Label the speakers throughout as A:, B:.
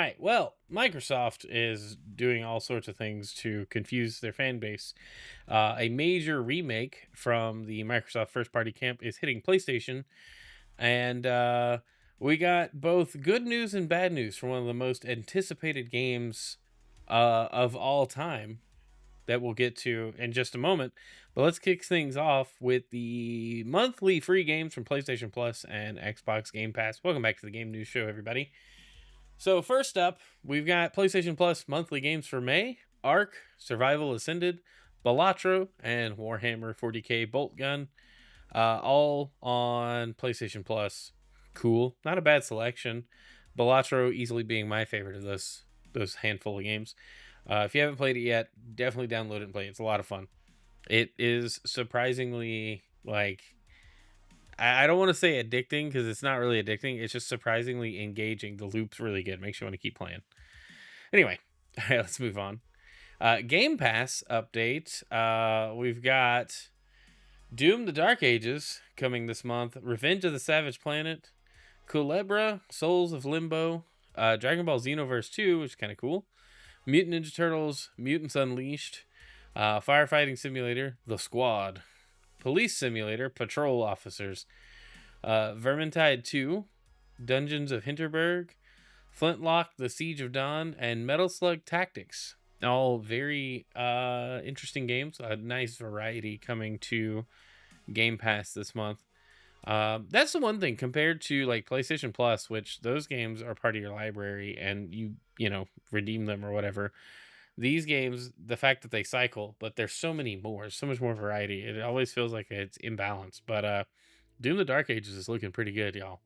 A: right. Well, Microsoft is doing all sorts of things to confuse their fan base. A major remake from the Microsoft first party camp is hitting PlayStation. And we got both good news and bad news for one of the most anticipated games of all time that we'll get to in just a moment. But let's kick things off with the monthly free games from PlayStation Plus and Xbox Game Pass. Welcome back to the Game News Show, everybody. So first up, we've got PlayStation Plus monthly games for May: Ark, Survival Ascended, Balatro, and Warhammer 40k Bolt Gun, all on PlayStation Plus. Cool, not a bad selection. Balatro easily being my favorite of those handful of games. If you haven't played it yet, definitely download it and play it. It's a lot of fun. It is surprisingly I don't want to say addicting because it's not really addicting. It's just surprisingly engaging. The loop's really good. Makes you want to keep playing. Anyway, all right, let's move on. Game Pass update. We've got Doom: The Dark Ages coming this month. Revenge of the Savage Planet. Culebra, Souls of Limbo. Dragon Ball Xenoverse 2, which is kind of cool. Mutant Ninja Turtles, Mutants Unleashed. Firefighting Simulator, The Squad. Police Simulator, Patrol Officers. Vermintide 2, Dungeons of Hinterberg. Flintlock, The Siege of Dawn, and Metal Slug Tactics. All very interesting games. A nice variety coming to Game Pass this month. That's the one thing compared to like PlayStation Plus, which those games are part of your library and you know redeem them or whatever. These games, the fact that they cycle, but there's so many more, so much more variety. It always feels like it's imbalanced. But Doom: The Dark Ages is looking pretty good, y'all.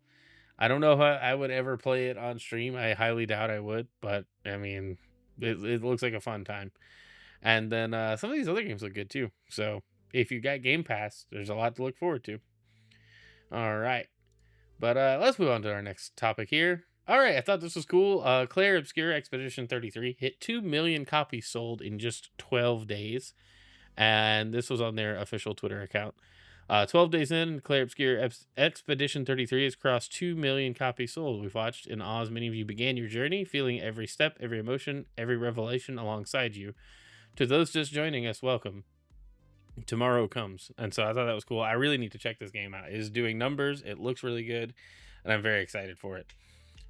A: I don't know if I would ever play it on stream. I highly doubt I would, but I mean, it looks like a fun time. And then some of these other games look good too. So if you got Game Pass, there's a lot to look forward to. All right. But let's move on to our next topic here. All right, I thought this was cool. Clair Obscur Expedition 33 hit 2 million copies sold in just 12 days. And this was on their official Twitter account. 12 days in, Clair Obscur Expedition 33 has crossed 2 million copies sold. We've watched in awe as many of you began your journey, feeling every step, every emotion, every revelation alongside you. To those just joining us, welcome. Tomorrow comes. And so I thought that was cool. I really need to check this game out. It is doing numbers. It looks really good. And I'm very excited for it.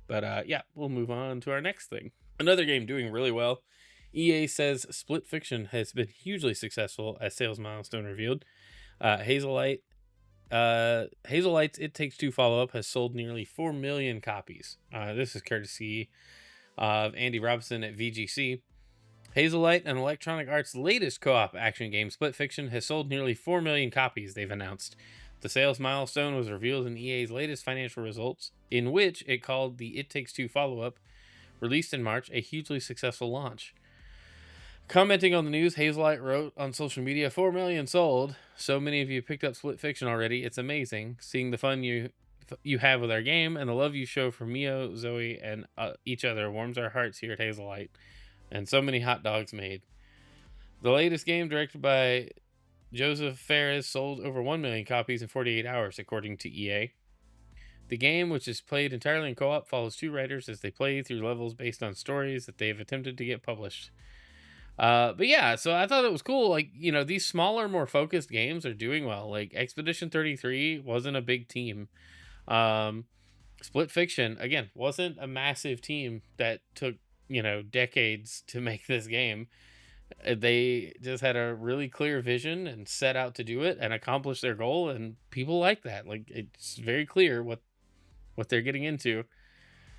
A: But yeah, we'll move on to our next thing. Another game doing really well. EA says Split Fiction has been hugely successful as sales milestone revealed. Hazelight's It Takes Two follow-up has sold nearly 4 million copies. This is courtesy of Andy Robinson at VGC. Hazelight and Electronic Arts' latest co-op action game, Split Fiction, has sold nearly 4 million copies, they've announced. The sales milestone was revealed in EA's latest financial results, in which it called the It Takes Two follow-up, released in March, a hugely successful launch. Commenting on the news, Hazelight wrote on social media, 4 million sold. So many of you picked up Split Fiction already. It's amazing seeing the fun you have with our game and the love you show for Mio, Zoe, and each other warms our hearts here at Hazelight. And so many hot dogs made. The latest game, directed by Joseph Fares, sold over 1 million copies in 48 hours, according to EA. The game, which is played entirely in co-op, follows two writers as they play through levels based on stories that they've attempted to get published. But yeah, so I thought it was cool. Like, you know, these smaller, more focused games are doing well. Like Expedition 33 wasn't a big team. Split Fiction, again, wasn't a massive team that took, you know, decades to make this game. They just had a really clear vision and set out to do it and accomplish their goal, and people like that. Like, it's very clear what they're getting into.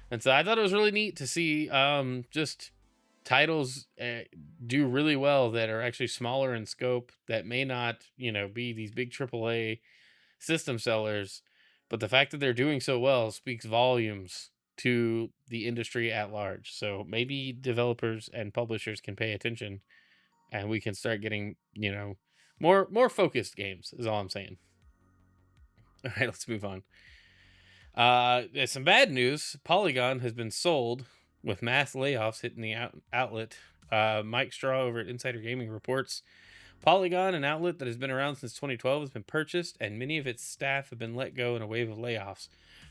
A: And so I thought it was really neat to see just titles do really well that are actually smaller in scope, that may not, you know, be these big AAA system sellers, but the fact that they're doing so well speaks volumes to the industry at large. So maybe developers and publishers can pay attention and we can start getting, you know, more focused games is all I'm saying. All right, let's move on. There's some bad news. Polygon has been sold with mass layoffs hitting the outlet. Mike Straw over at Insider Gaming reports Polygon, an outlet that has been around since 2012, has been purchased, and many of its staff have been let go in a wave of layoffs.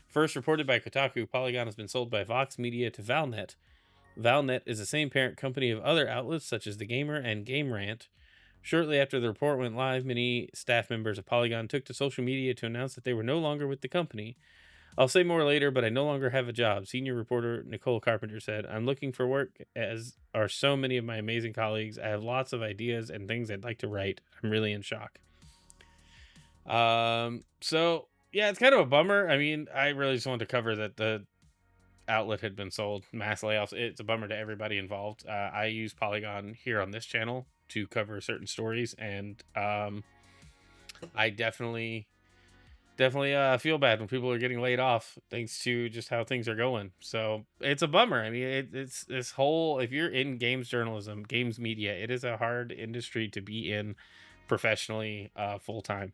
A: First reported by Kotaku, Polygon has been sold by Vox Media to Valnet. Valnet is the same parent company of other outlets such as The Gamer and Game Rant. Shortly after the report went live, many staff members of Polygon took to social media to announce that they were no longer with the company. I'll say more later, but I no longer have a job, senior reporter Nicole Carpenter said. I'm looking for work, as are so many of my amazing colleagues. I have lots of ideas and things I'd like to write. I'm really in shock. So yeah, it's kind of a bummer. I mean, I really just wanted to cover that the outlet had been sold, mass layoffs. It's a bummer to everybody involved. I use Polygon here on this channel to cover certain stories, and I definitely feel bad when people are getting laid off thanks to just how things are going. So it's a bummer. I mean, it's this whole, if you're in games journalism, games media, it is a hard industry to be in professionally, full time.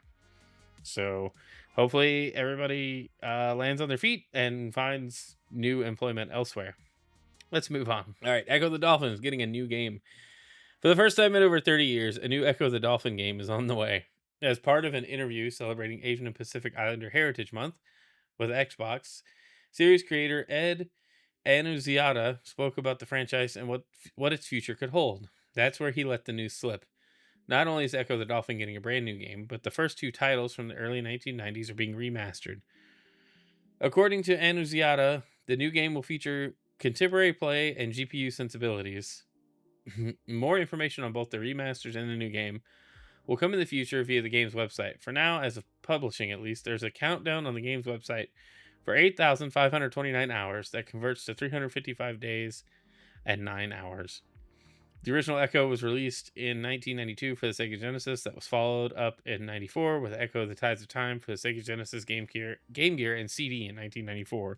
A: So hopefully everybody lands on their feet and finds new employment elsewhere. Let's move on. All right, Echo the Dolphin is getting a new game. For the first time in over 30 years, a new Echo the Dolphin game is on the way. As part of an interview celebrating Asian and Pacific Islander Heritage Month with Xbox, series creator Ed Annunziata spoke about the franchise and what its future could hold. That's where he let the news slip. Not only is Echo the Dolphin getting a brand new game, but the first two titles from the early 1990s are being remastered. According to Annunziata, the new game will feature contemporary play and GPU sensibilities. More information on both the remasters and the new game will come in the future via the game's website. For now, as of publishing at least, there's a countdown on the game's website for 8,529 hours that converts to 355 days and 9 hours. The original Ecco was released in 1992 for the Sega Genesis. That was followed up in 94 with Ecco The Tides of Time for the Sega Genesis, Game Gear, and CD in 1994.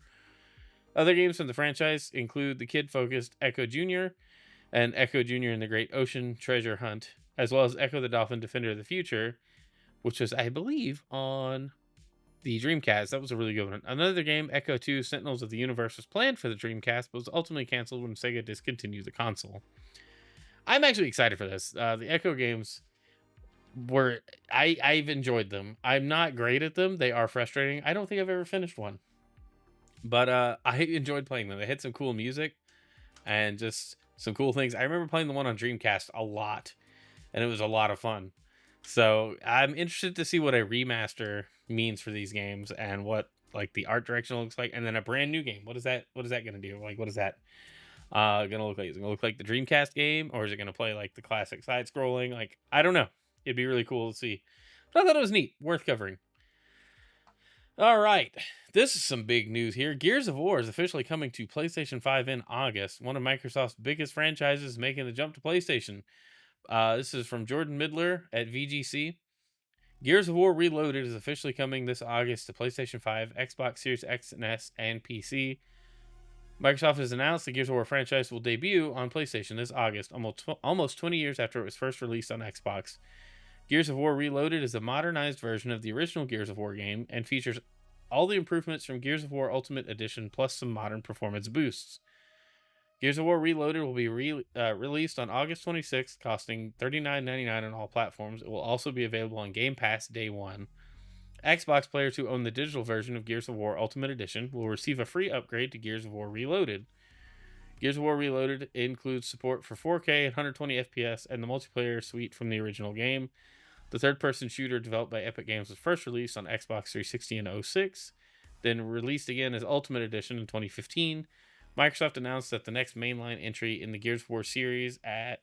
A: Other games from the franchise include the kid-focused Ecco Jr. and Ecco Jr. and the Great Ocean Treasure Hunt, as well as Ecco the Dolphin Defender of the Future, which was, I believe, on the Dreamcast. That was a really good one. Another game, Ecco 2 Sentinels of the Universe, was planned for the Dreamcast, but was ultimately canceled when Sega discontinued the console. I'm actually excited for this. The Ecco games were, I've enjoyed them. I'm not great at them. They are frustrating. I don't think I've ever finished one, but I enjoyed playing them. They had some cool music and just some cool things. I remember playing the one on Dreamcast a lot, and it was a lot of fun. So I'm interested to see what a remaster means for these games and what like the art direction looks like, and then a brand new game. What is that? What is that going to do? Like, what is that gonna look like? Is it gonna look like the Dreamcast game, or is it gonna play like the classic side scrolling? Like, I don't know. It'd be really cool to see. But I thought it was neat, worth covering. All right, this is some big news here. Gears of War is officially coming to PlayStation 5 in August. One of Microsoft's biggest franchises making the jump to PlayStation. This is from Jordan Midler at VGC. Gears of War Reloaded is officially coming this August to PlayStation 5, Xbox Series X and S, and PC. Microsoft has announced the Gears of War franchise will debut on PlayStation this August, almost 20 years after it was first released on Xbox. Gears of War Reloaded is a modernized version of the original Gears of War game and features all the improvements from Gears of War Ultimate Edition plus some modern performance boosts. Gears of War Reloaded will be released on August 26th, costing $39.99 on all platforms. It will also be available on Game Pass day one. Xbox players who own the digital version of Gears of War Ultimate Edition will receive a free upgrade to Gears of War Reloaded. Gears of War Reloaded includes support for 4K and 120 FPS and the multiplayer suite from the original game. The third-person shooter developed by Epic Games was first released on Xbox 360 in 2006, then released again as Ultimate Edition in 2015. Microsoft announced that the next mainline entry in the Gears of War series at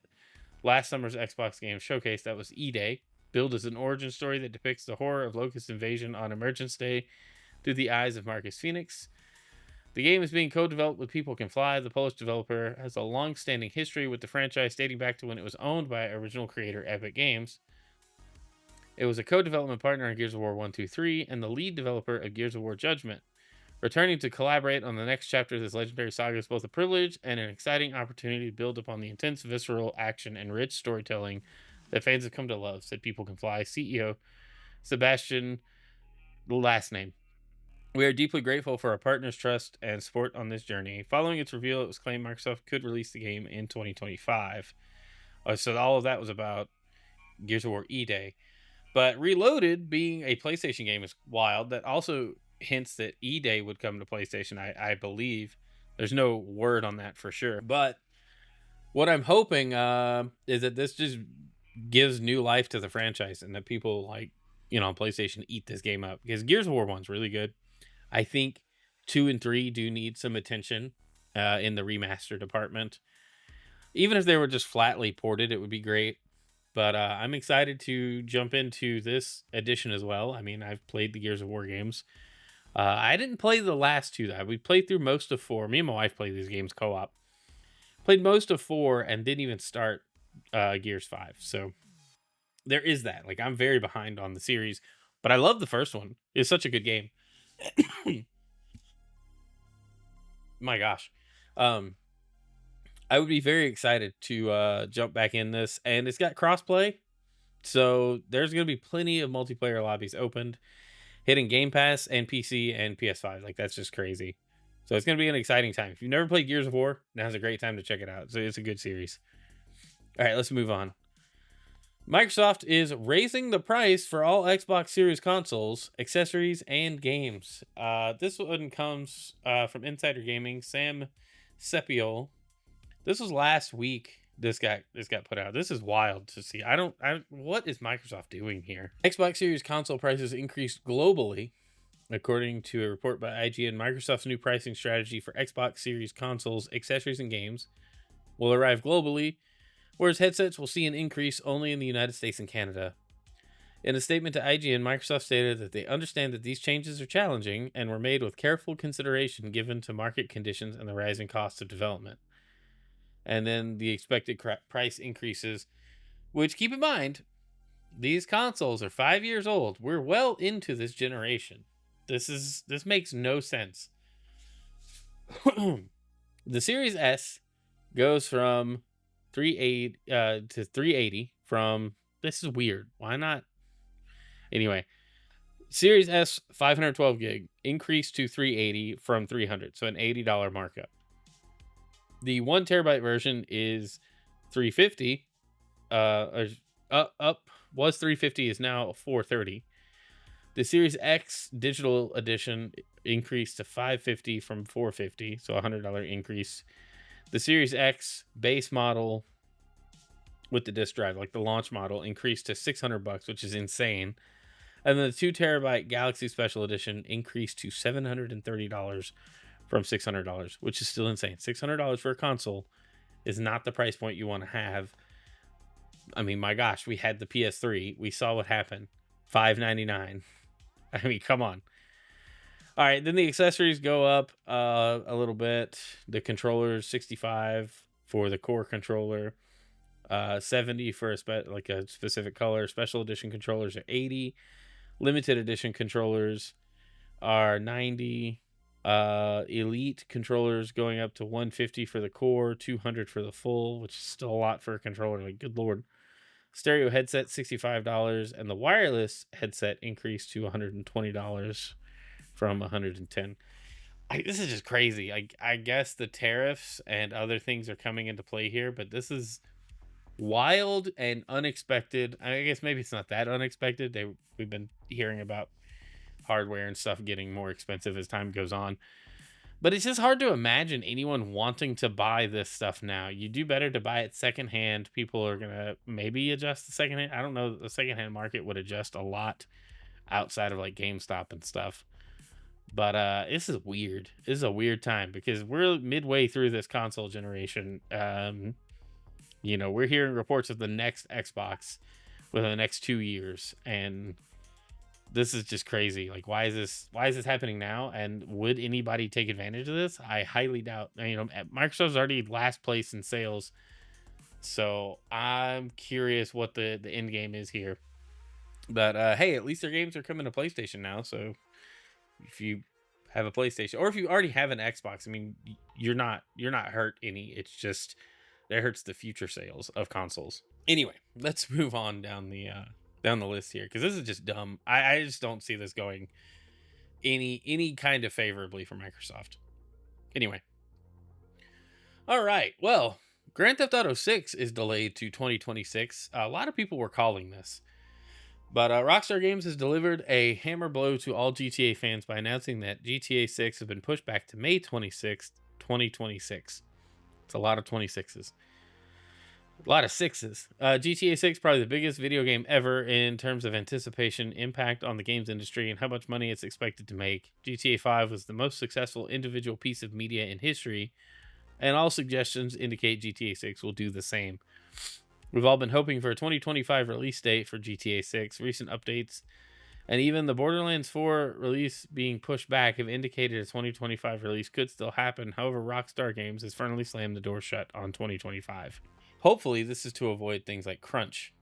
A: last summer's Xbox Games Showcase, that was E-Day, billed as an origin story that depicts the horror of Locust invasion on Emergence Day through the eyes of Marcus Phoenix. The game is being co-developed with People Can Fly. The Polish developer has a long-standing history with the franchise dating back to when it was owned by original creator Epic Games. It was a co-development partner on Gears of War 1, 2, 3, and the lead developer of Gears of War Judgment. Returning to collaborate on the next chapter of this legendary saga is both a privilege and an exciting opportunity to build upon the intense, visceral action and rich storytelling that fans have come to love, said People Can Fly CEO Sebastian, the last name. We are deeply grateful for our partners' trust and support on this journey. Following its reveal, it was claimed Microsoft could release the game in 2025. So all of that was about Gears of War E-Day. But Reloaded being a PlayStation game is wild. That also hints that E-Day would come to PlayStation, I believe. There's no word on that for sure. But what I'm hoping is that this just gives new life to the franchise and that people like, on PlayStation eat this game up, because Gears of War 1's really good. I think 2 and 3 do need some attention in the remaster department. Even if they were just flatly ported, it would be great. But I'm excited to jump into this edition as well. I mean, I've played the Gears of War games. I didn't play the last two, though. We played through most of 4. Me and my wife played these games co-op. Played most of 4 and didn't even start Gears 5. So there is that. Like, I'm very behind on the series. But I love the first one. It's such a good game. My gosh. I would be very excited to jump back in this. And it's got crossplay. So there's going to be plenty of multiplayer lobbies opened, hitting Game Pass and PC and PS5. Like, that's just crazy. So it's going to be an exciting time. If you've never played Gears of War, now's a great time to check it out. So it's a good series. All right, let's move on. Microsoft is raising the price for all Xbox Series consoles, accessories, and games. This one comes from Insider Gaming, Sam Sepiol. This was last week. This got put out. This is wild to see. What is Microsoft doing here? Xbox Series console prices increased globally, according to a report by IGN. Microsoft's new pricing strategy for Xbox Series consoles, accessories, and games will arrive globally, whereas headsets will see an increase only in the United States and Canada. In a statement to IGN, Microsoft stated that they understand that these changes are challenging and were made with careful consideration given to market conditions and the rising cost of development. And then the expected price increases, which, keep in mind, these consoles are 5 years old. We're well into this generation. This makes no sense. The Series S goes from 380 to 380 from, this is weird. Why not? Anyway, Series S 512 gig increased to 380 from 300, so an $80 markup. The 1 terabyte version is 350. Was 350, is now 430. The Series X digital edition increased to 550 from 450, so $100 increase. The Series X base model with the disk drive, like the launch model, increased to $600, which is insane. And then the 2 terabyte Galaxy Special Edition increased to $730 from $600, which is still insane. $600 for a console is not the price point you want to have. I mean, my gosh, we had the PS3. We saw what happened. $599. I mean, come on. All right, then the accessories go up a little bit. The controllers, $65 for the core controller, $70 for a specific color. Special edition controllers are $80. Limited edition controllers are $90. Elite controllers going up to $150 for the core, $200 for the full, which is still a lot for a controller. Like, good lord. Stereo headset, $65, and the wireless headset increased to $120 from $110. This is just crazy. I guess the tariffs and other things are coming into play here, but this is wild and unexpected. I guess maybe it's not that unexpected. We've been hearing about hardware and stuff getting more expensive as time goes on, but it's just hard to imagine anyone wanting to buy this stuff now. You do better to buy it secondhand. People are gonna maybe adjust the secondhand. I don't know, the secondhand market would adjust a lot outside of like GameStop and stuff. But this is weird. This is a weird time because we're midway through this console generation. We're hearing reports of the next Xbox within the next 2 years, and this is just crazy. Like, why is this happening now? And would anybody take advantage of this? I highly doubt. Microsoft's already last place in sales, so I'm curious what the end game is here. But hey, at least their games are coming to PlayStation now. So if you have a PlayStation, or if you already have an Xbox, I mean, you're not hurt any. It's just that hurts the future sales of consoles. Anyway, let's move on down the list here, because this is just dumb. I just don't see this going any kind of favorably for Microsoft. Anyway, all right. Well, Grand Theft Auto 6 is delayed to 2026. A lot of people were calling this, but Rockstar Games has delivered a hammer blow to all GTA fans by announcing that GTA 6 has been pushed back to May 26th 2026. It's a lot of 26s. A lot of sixes. GTA 6, probably the biggest video game ever in terms of anticipation, impact on the games industry, and how much money it's expected to make. GTA 5 was the most successful individual piece of media in history, and all suggestions indicate GTA 6 will do the same. We've all been hoping for a 2025 release date for GTA 6. Recent updates and even the Borderlands 4 release being pushed back have indicated a 2025 release could still happen. However, Rockstar Games has firmly slammed the door shut on 2025. Hopefully, this is to avoid things like crunch.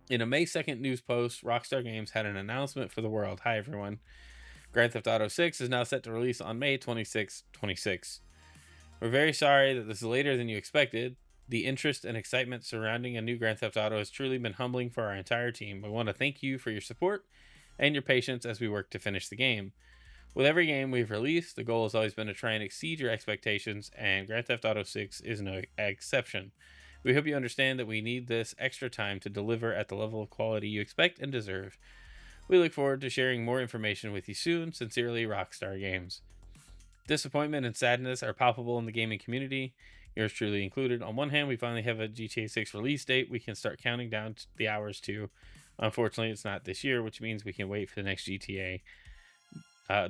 A: In a May 2nd news post, Rockstar Games had an announcement for the world. Hi, everyone. Grand Theft Auto 6 is now set to release on May 26, 26. We're very sorry that this is later than you expected. The interest and excitement surrounding a new Grand Theft Auto has truly been humbling for our entire team. We want to thank you for your support and your patience as we work to finish the game. With every game we've released, the goal has always been to try and exceed your expectations, and Grand Theft Auto 6 is no exception. We hope you understand that we need this extra time to deliver at the level of quality you expect and deserve. We look forward to sharing more information with you soon. Sincerely, Rockstar Games. Disappointment and sadness are palpable in the gaming community, yours truly included. On one hand, we finally have a GTA 6 release date we can start counting down the hours to. Unfortunately, it's not this year, which means we can wait for the next GTA.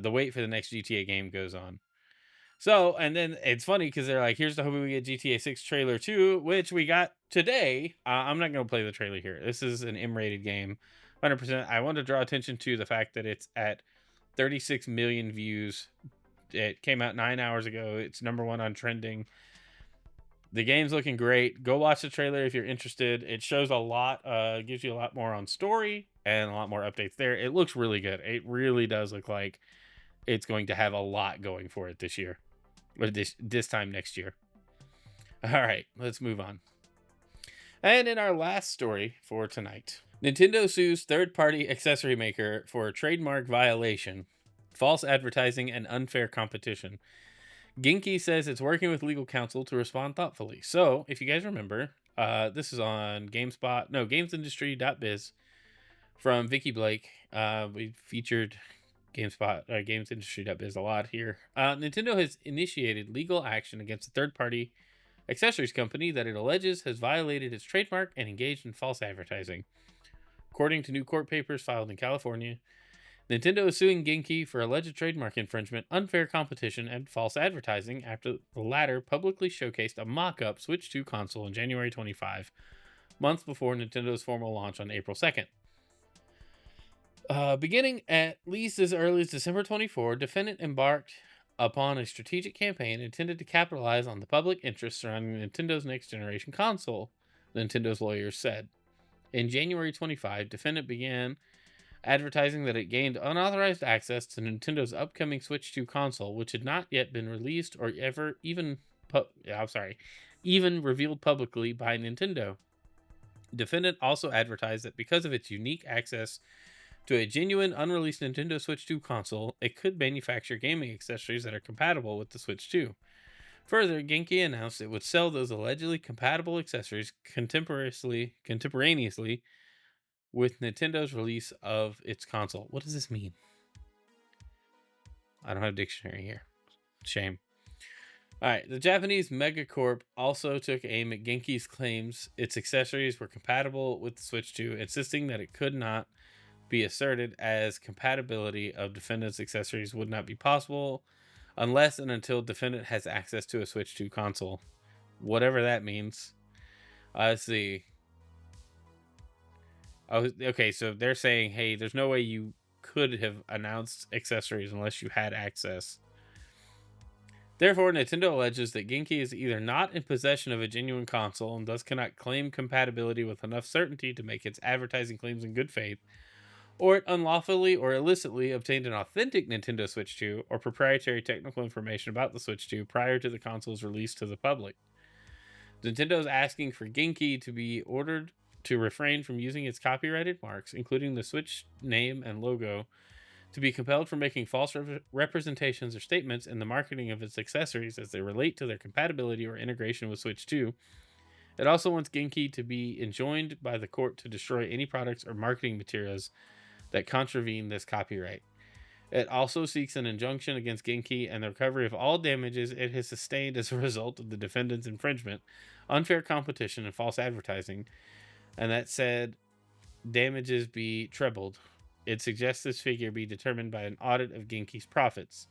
A: The wait for the next GTA game goes on. So, and then it's funny because they're like, here's the hoping we get GTA 6 trailer 2, which we got today. I'm not going to play the trailer here. This is an M-rated game. 100%. I want to draw attention to the fact that it's at 36 million views. It came out 9 hours ago. It's #1 on trending. The game's looking great. Go watch the trailer if you're interested. It shows a lot, gives you a lot more on story and a lot more updates there. It looks really good. It really does look like it's going to have a lot going for it this year. Or this time next year. All right, let's move on. And in our last story for tonight, Nintendo sues third-party accessory maker for a trademark violation, false advertising, and unfair competition. Genki says it's working with legal counsel to respond thoughtfully. So, if you guys remember, this is on GamesIndustry.biz from Vicky Blake. We featured GamesIndustry.biz a lot here. Nintendo has initiated legal action against a third-party accessories company that it alleges has violated its trademark and engaged in false advertising. According to new court papers filed in California, Nintendo is suing Genki for alleged trademark infringement, unfair competition, and false advertising after the latter publicly showcased a mock-up Switch 2 console on January 25, months before Nintendo's formal launch on April 2nd. Beginning at least as early as December 24, defendant embarked upon a strategic campaign intended to capitalize on the public interest surrounding Nintendo's next-generation console, Nintendo's lawyers said. In January 25, defendant began advertising that it gained unauthorized access to Nintendo's upcoming Switch 2 console, which had not yet been released or even revealed publicly by Nintendo. Defendant also advertised that because of its unique access to a genuine unreleased Nintendo Switch 2 console, it could manufacture gaming accessories that are compatible with the Switch 2. Further, Genki announced it would sell those allegedly compatible accessories contemporaneously with Nintendo's release of its console. What does this mean? I don't have a dictionary here. Shame. All right, the Japanese megacorp also took aim at Genki's claims its accessories were compatible with the Switch 2, insisting that it could not be asserted as compatibility of defendant's accessories would not be possible unless and until defendant has access to a Switch 2 console. Whatever that means. Let's see. Okay, so they're saying, hey, there's no way you could have announced accessories unless you had access. Therefore, Nintendo alleges that Genki is either not in possession of a genuine console and thus cannot claim compatibility with enough certainty to make its advertising claims in good faith, or it unlawfully or illicitly obtained an authentic Nintendo Switch 2 or proprietary technical information about the Switch 2 prior to the console's release to the public. Nintendo is asking for Genki to be ordered to refrain from using its copyrighted marks, including the Switch name and logo, to be compelled from making false representations or statements in the marketing of its accessories as they relate to their compatibility or integration with Switch 2. It also wants Genki to be enjoined by the court to destroy any products or marketing materials that contravene this copyright. It also seeks an injunction against Genki and the recovery of all damages it has sustained as a result of the defendant's infringement, unfair competition, and false advertising. And that said, damages be trebled. It suggests this figure be determined by an audit of Genki's profits.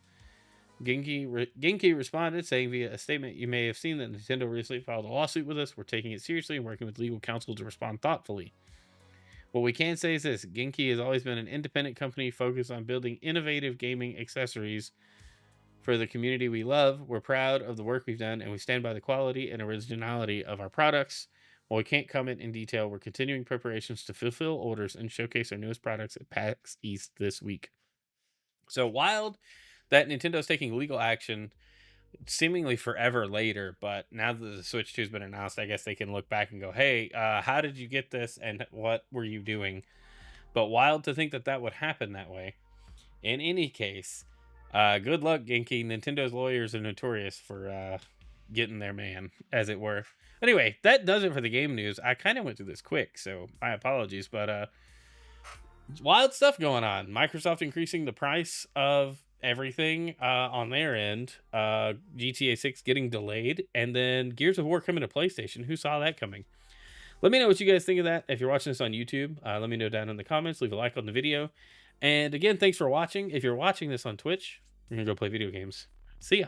A: Genki responded, saying via a statement, "You may have seen that Nintendo recently filed a lawsuit with us. We're taking it seriously and working with legal counsel to respond thoughtfully. What we can say is this: Genki has always been an independent company focused on building innovative gaming accessories for the community we love. We're proud of the work we've done, and we stand by the quality and originality of our products. While we can't comment in detail, we're continuing preparations to fulfill orders and showcase our newest products at PAX East this week." So wild that Nintendo's taking legal action seemingly forever later, but now that the Switch 2 has been announced, I guess they can look back and go, "Hey, how did you get this, and what were you doing?" But wild to think that that would happen that way. In any case, good luck, Genki. Nintendo's lawyers are notorious for getting their man, as it were. Anyway, that does it for the game news. I kind of went through this quick, so my apologies, but wild stuff going on. Microsoft increasing the price of everything on their end. GTA 6 getting delayed, and then Gears of War coming to PlayStation. Who saw that coming? Let me know what you guys think of that. If you're watching this on YouTube, let me know down in the comments. Leave a like on the video. And again, thanks for watching. If you're watching this on Twitch, you're going to go play video games. See ya.